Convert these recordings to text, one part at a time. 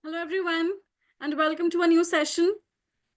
Hello, everyone, and welcome to a new session.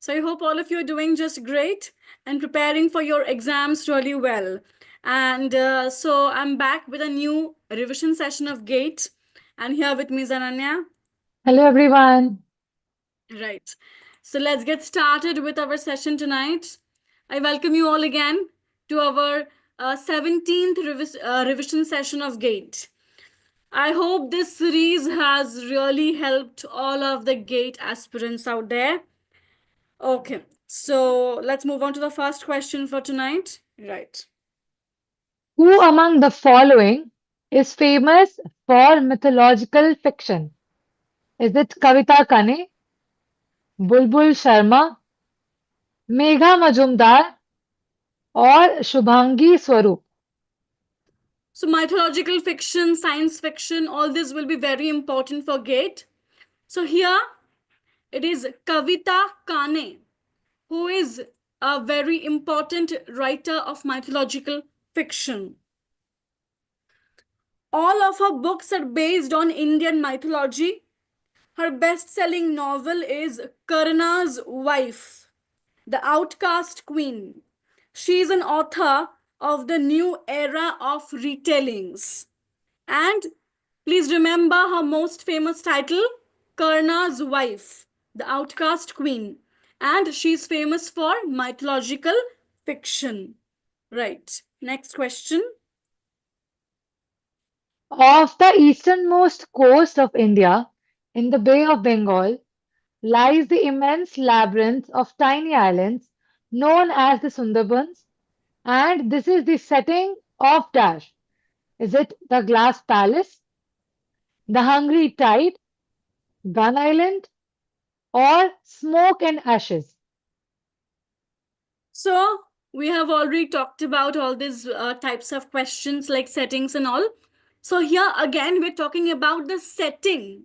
So, I hope all of you are doing just great and preparing for your exams really well. And I'm back with a new revision session of GATE, and here with me is Ananya. Hello, everyone. Right. So, let's get started with our session tonight. I welcome you all again to our 17th revision session of GATE. I hope this series has really helped all of the GATE aspirants out there. Okay, so let's move on to the first question for tonight. Right. Who among the following is famous for mythological fiction? Is it Kavita Kane, Bulbul Sharma, Megha Majumdar, or Shubhangi Swarup? So, mythological fiction, science fiction, all this will be very important for GATE. So, here it is Kavita Kane, who is a very important writer of mythological fiction. All of her books are based on Indian mythology. Her best selling novel is Karna's Wife, The Outcast Queen. She is an author of the new era of retellings. And please remember her most famous title, Karna's Wife, The Outcast Queen. And she's famous for mythological fiction. Right. Next question. Off the easternmost coast of India, in the Bay of Bengal, lies the immense labyrinth of tiny islands known as the Sundarbans, and this is the setting of Dash. Is it the Glass Palace, the Hungry Tide, Gun Island, or Smoke and Ashes? So, we have already talked about all these types of questions like settings and all. So, here again, we're talking about the setting.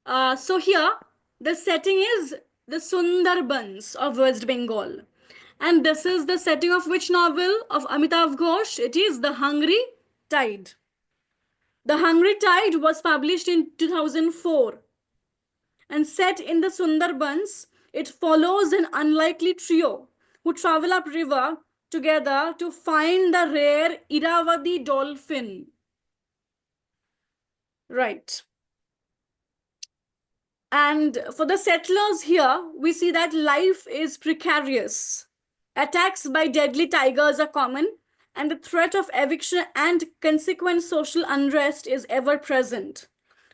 So, here the setting is the Sundarbans of West Bengal. And this is the setting of which novel of Amitav Ghosh? It is The Hungry Tide. The Hungry Tide was published in 2004 and set in the Sundarbans. It follows an unlikely trio who travel upriver together to find the rare Iravadi dolphin. Right. And for the settlers here, we see that life is precarious. Attacks by deadly tigers are common, and the threat of eviction and consequent social unrest is ever present.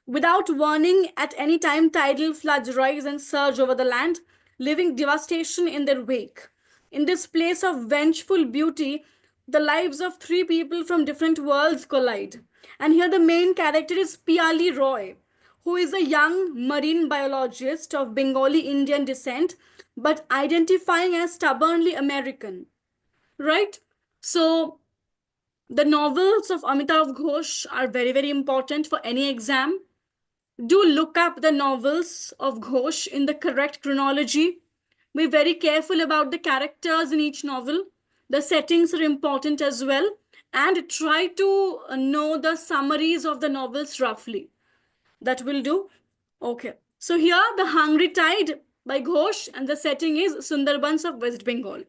Without warning, at any time, tidal floods rise and surge over the land, leaving devastation in their wake. In this place of vengeful beauty, the lives of three people from different worlds collide. And here, the main character is Piali Roy, who is a young marine biologist of Bengali Indian descent but identifying as stubbornly American. Right? So, the novels of Amitav Ghosh are very, very important for any exam. Do look up the novels of Ghosh in the correct chronology. Be very careful about the characters in each novel. The settings are important as well. And try to know the summaries of the novels roughly. That will do. Okay. So here, The Hungry Tide by Ghosh, and the setting is Sundarbans of West Bengal.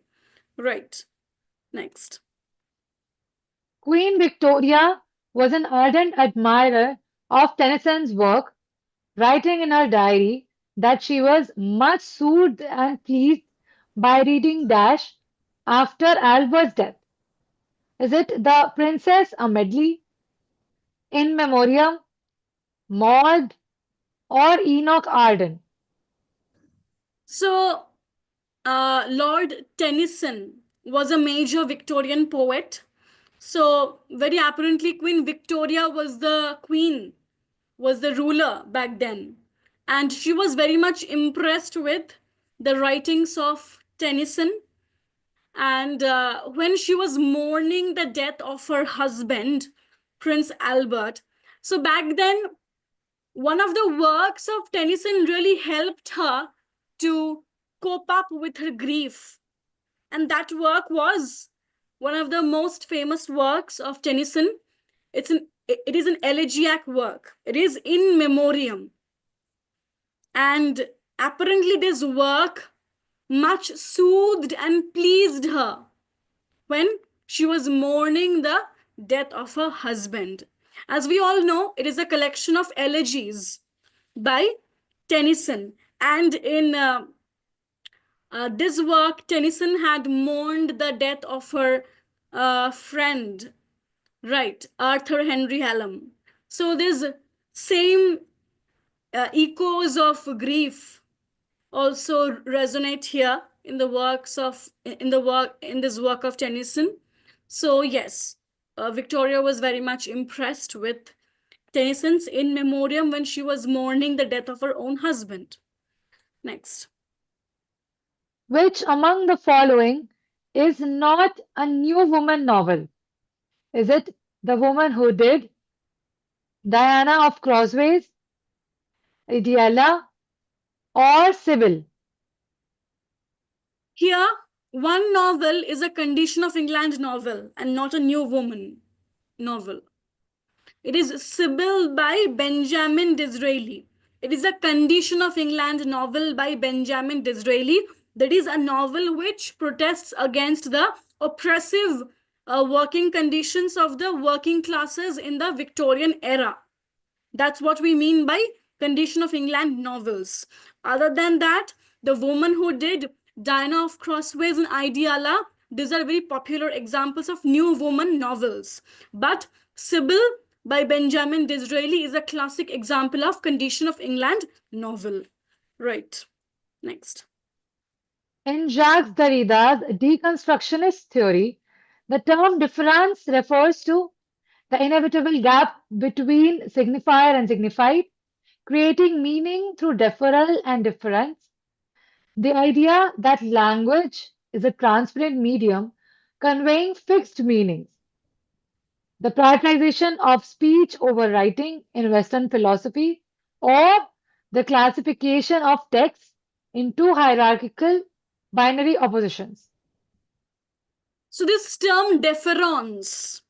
Right. Next. Queen Victoria was an ardent admirer of Tennyson's work, writing in her diary that she was much soothed and pleased by reading Dash after Albert's death. Is it The Princess a Medley, In Memoriam, Maud, or Enoch Arden? So, Lord Tennyson was a major Victorian poet. So, very apparently, Queen Victoria was the queen, was the ruler back then. And she was very much impressed with the writings of Tennyson. And when she was mourning the death of her husband, Prince Albert, so back then, one of the works of Tennyson really helped her to cope up with her grief. And that work was one of the most famous works of Tennyson. It is an elegiac work. It is In Memoriam. And apparently, this work much soothed and pleased her when she was mourning the death of her husband. As we all know, it is a collection of elegies by Tennyson. And in this work, Tennyson had mourned the death of her friend, right, Arthur Henry Hallam. So there's same echoes of grief also resonate here in the works of in this work of Tennyson. So yes, Victoria was very much impressed with Tennyson's In Memoriam when she was mourning the death of her own husband. Next. Which among the following is not a New Woman novel? Is it The Woman Who Did, Diana of Crossways, Ideala, or Sybil? Here, one novel is a Condition of England novel and not a New Woman novel. It is Sybil by Benjamin Disraeli. It is a Condition of England novel by Benjamin Disraeli. That is a novel which protests against the oppressive working conditions of the working classes in the Victorian era. That's what we mean by Condition of England novels. Other than that, The Woman Who Did, Diana of Crossways, and Ideala, these are very popular examples of new woman novels. But Sybil by Benjamin Disraeli is a classic example of Condition of England novel. Right. Next. In Jacques Derrida's deconstructionist theory, the term difference refers to the inevitable gap between signifier and signified, creating meaning through deferral and difference. The idea that language is a transparent medium conveying fixed meanings. The prioritization of speech over writing in Western philosophy, or the classification of texts into hierarchical binary oppositions. So this term deference,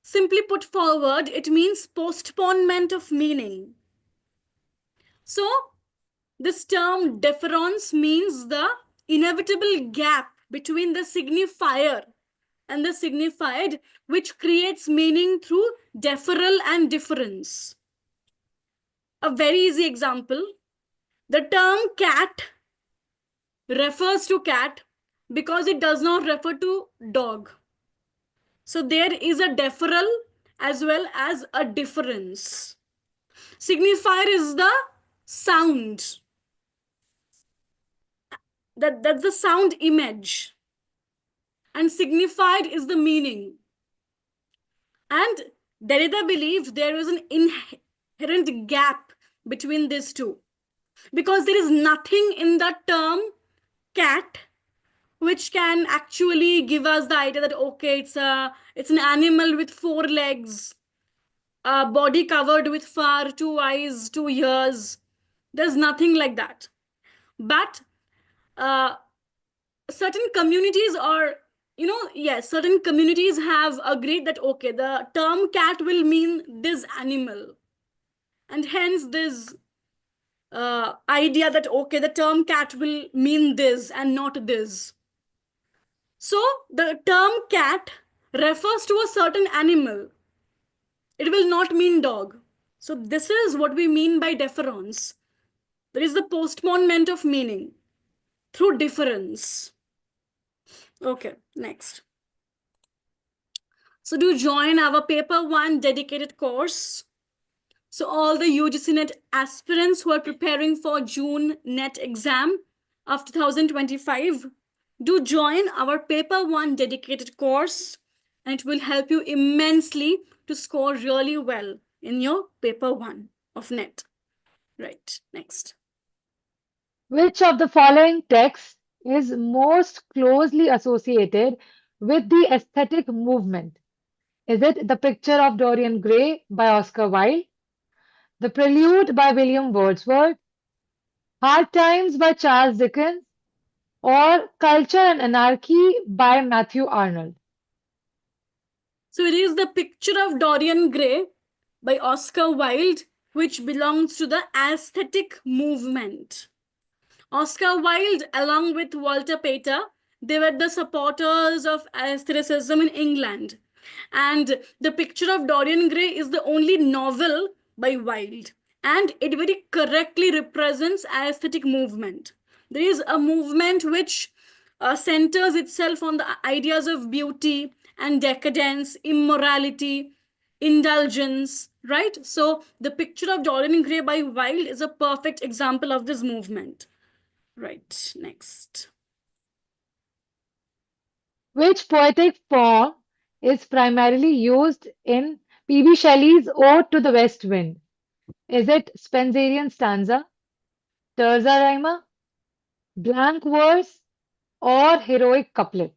simply put forward, it means postponement of meaning. So this term deference means the inevitable gap between the signifier and the signified, which creates meaning through deferral and difference. A very easy example, the term cat refers to cat because it does not refer to dog. So there is a deferral as well as a difference. Signifier is the sound. That's the sound image. And signified is the meaning. And Derrida believed there was an inherent gap between these two because there is nothing in the term cat which can actually give us the idea that okay, it's an animal with four legs, a body covered with fur, two eyes, two ears. There's nothing like that. But uh, certain communities are, yes, certain communities have agreed that okay, the term cat will mean this animal, and hence this idea that okay, the term cat will mean this and not this. So the term cat refers to a certain animal, it will not mean dog. So this is what we mean by deference. There is the postponement of meaning through difference. Okay, next. So do join our paper 1 dedicated course. So all the UGC NET aspirants who are preparing for June NET exam of 2025, do join our paper 1 dedicated course, and it will help you immensely to score really well in your paper 1 of NET. Right, next. Which of the following texts is most closely associated with the aesthetic movement? Is it The Picture of Dorian Gray by Oscar Wilde, The Prelude by William Wordsworth, Hard Times by Charles Dickens, or Culture and Anarchy by Matthew Arnold? So it is The Picture of Dorian Gray by Oscar Wilde. which belongs to the aesthetic movement. Oscar Wilde, along with Walter Pater, they were the supporters of aestheticism in England. And The Picture of Dorian Gray is the only novel by Wilde. And it very correctly represents aesthetic movement. There is a movement which centers itself on the ideas of beauty and decadence, immorality, indulgence, right? So, The Picture of Dorian Gray by Wilde is a perfect example of this movement. Right, next. Which poetic form is primarily used in P.B. Shelley's Ode to the West Wind? Is it Spenserian stanza, terza rima, blank verse, or heroic couplet?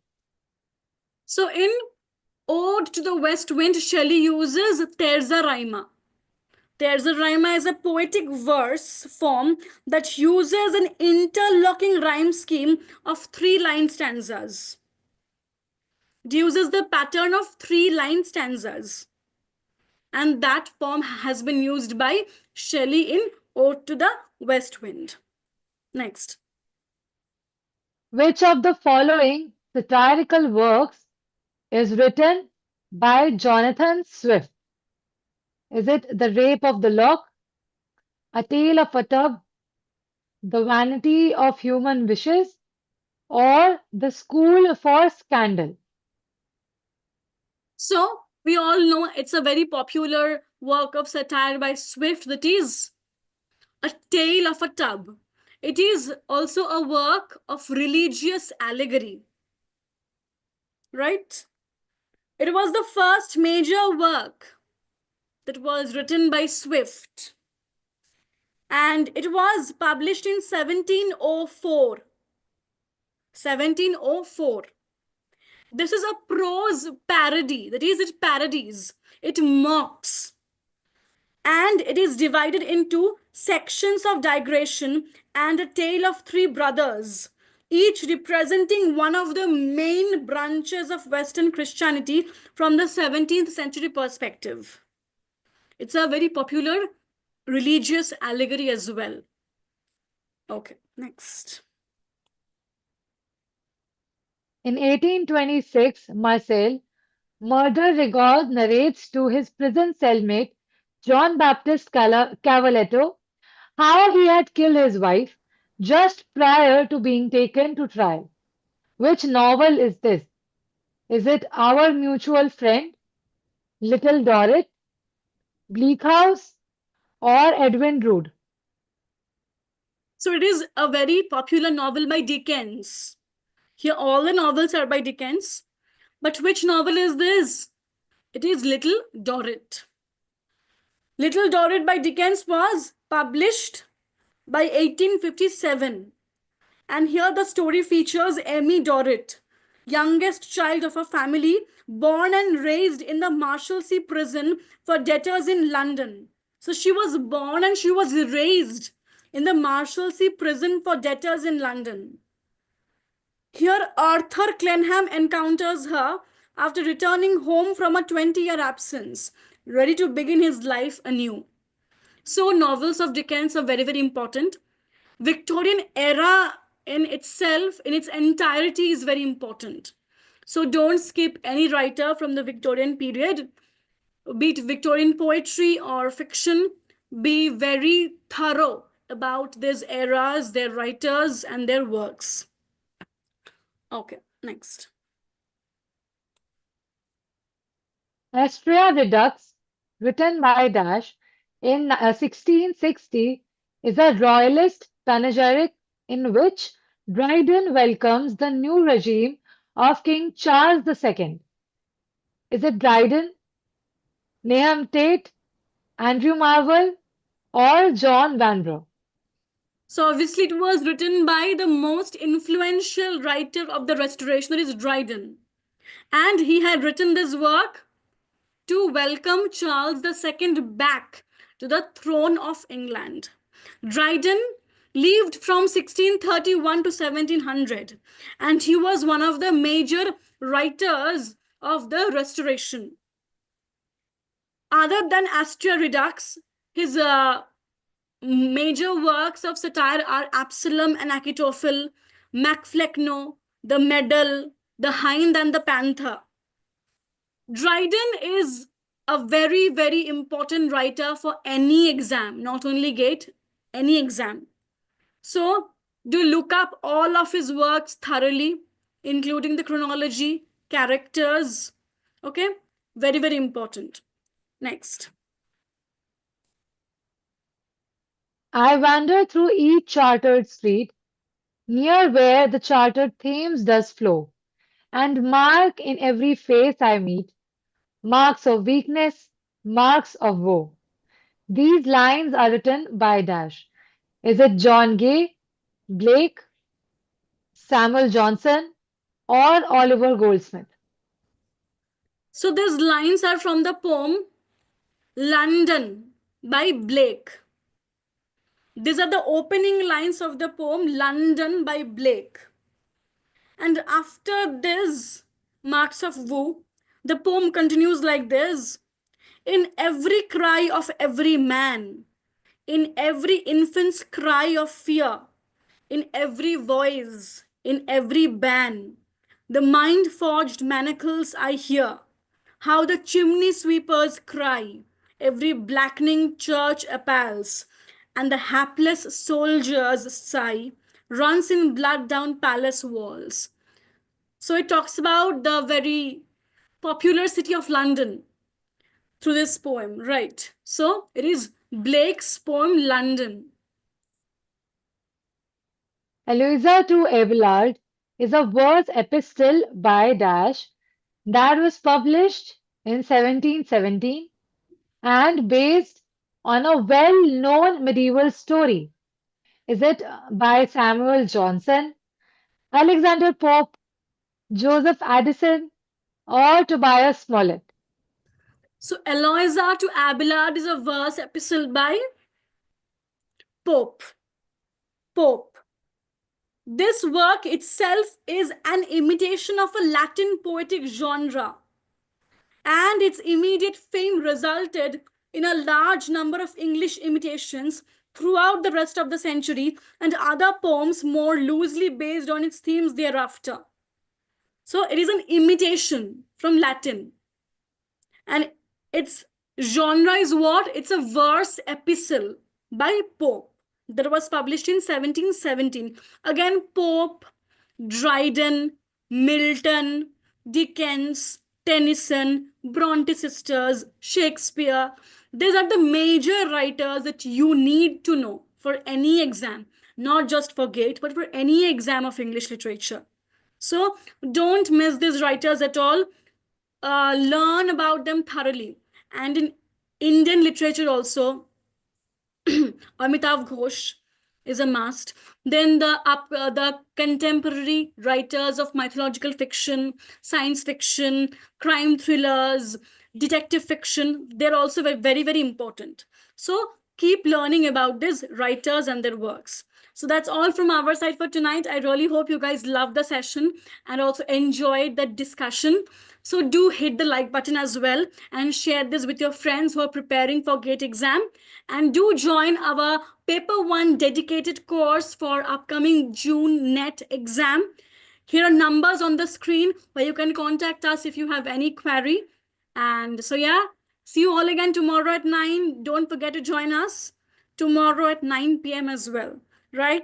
So in Ode to the West Wind, Shelley uses terza rima. Terza rima is a poetic verse form that uses an interlocking rhyme scheme of three-line stanzas. It uses the pattern of three-line stanzas. And that form has been used by Shelley in Ode to the West Wind. Next. Which of the following satirical works is written by Jonathan Swift? Is it The Rape of the Lock, A Tale of a Tub, The Vanity of Human Wishes, or The School for Scandal? So we all know it's a very popular work of satire by Swift, that is A Tale of a Tub. It is also a work of religious allegory, right? It was the first major work that was written by Swift, and it was published in 1704. 1704. This is a prose parody, that is, it parodies, it mocks, and it is divided into sections of digression and a tale of three brothers, each representing one of the main branches of Western Christianity from the 17th century perspective. It's a very popular religious allegory as well. Okay, next. In 1826, Marcel Murder-Rigaud narrates to his prison cellmate John Baptist Cavaletto how he had killed his wife just prior to being taken to trial. Which novel is this? Is it Our Mutual Friend, Little Dorrit, Bleak House, or Edwin Drood? So it is a very popular novel by Dickens. Here all the novels are by Dickens. But which novel is this? It is Little Dorrit. Little Dorrit by Dickens was published by 1857. And here the story features Amy Dorrit, youngest child of a family born and raised in the Marshalsea prison for debtors in London. So she was born and she was raised in the Marshalsea prison for debtors in London. Here, Arthur Clenham encounters her after returning home from a 20-year absence, ready to begin his life anew. So, novels of Dickens are very, very important. Victorian era in itself, in its entirety, is very important. So, don't skip any writer from the Victorian period, be it Victorian poetry or fiction. Be very thorough about these eras, their writers, and their works. Okay, next. Astrea Redux, written by Dash in 1660, is a royalist panegyric in which Dryden welcomes the new regime of King Charles II. Is it Dryden, Nahum Tate, Andrew Marvell, or John Vanbrugh? So obviously it was written by the most influential writer of the Restoration, that is Dryden. And he had written this work to welcome Charles II back to the throne of England. Dryden lived from 1631 to 1700, and he was one of the major writers of the Restoration. Other than Astrea Redux, His major works of satire are Absalom and Achitophel, Macflecknoe, The Medal, The Hind and the Panther. Dryden is a very, very important writer for any exam, not only GATE, any exam. So, do look up all of his works thoroughly, including the chronology, characters. Okay, very, very important. Next. I wander through each chartered street, near where the chartered Thames does flow, and mark in every face I meet marks of weakness, marks of woe. These lines are written by Dash. Is it John Gay, Blake, Samuel Johnson, or Oliver Goldsmith? So, these lines are from the poem London by Blake. These are the opening lines of the poem London by Blake. And after this, marks of woe, the poem continues like this: in every cry of every man, in every infant's cry of fear, in every voice, in every ban, the mind forged manacles I hear, how the chimney sweepers cry, every blackening church appals, and the hapless soldier's sigh runs in blood down palace walls. So it talks about the very popular city of London through this poem, right? So it is Blake's poem London. Eloisa to Abelard is a verse epistle by Dash that was published in 1717 and based on a well-known medieval story. Is it by Samuel Johnson, Alexander Pope, Joseph Addison, or Tobias Smollett? So Eloisa to Abelard is a verse epistle by Pope. Pope. This work itself is an imitation of a Latin poetic genre, and its immediate fame resulted in a large number of English imitations throughout the rest of the century and other poems more loosely based on its themes thereafter. So it is an imitation from Latin. And its genre is what? It's a verse epistle by Pope that was published in 1717. Again, Pope, Dryden, Milton, Dickens, Tennyson, Bronte sisters, Shakespeare. These are the major writers that you need to know for any exam, not just for GATE, but for any exam of English literature. So don't miss these writers at all. Learn about them thoroughly. And in Indian literature also, Amitav Ghosh is a must. Then the contemporary writers of mythological fiction, science fiction, crime thrillers, detective fiction, they're also very, very important. So keep learning about these writers and their works. So that's all from our side for tonight. I really hope you guys loved the session and also enjoyed the discussion. So do hit the like button as well and share this with your friends who are preparing for GATE exam. And do join our Paper 1 dedicated course for upcoming June NET exam. Here are numbers on the screen where you can contact us if you have any query. And so yeah, see you all again tomorrow at 9. Don't forget to join us tomorrow at 9 p.m. as well, right?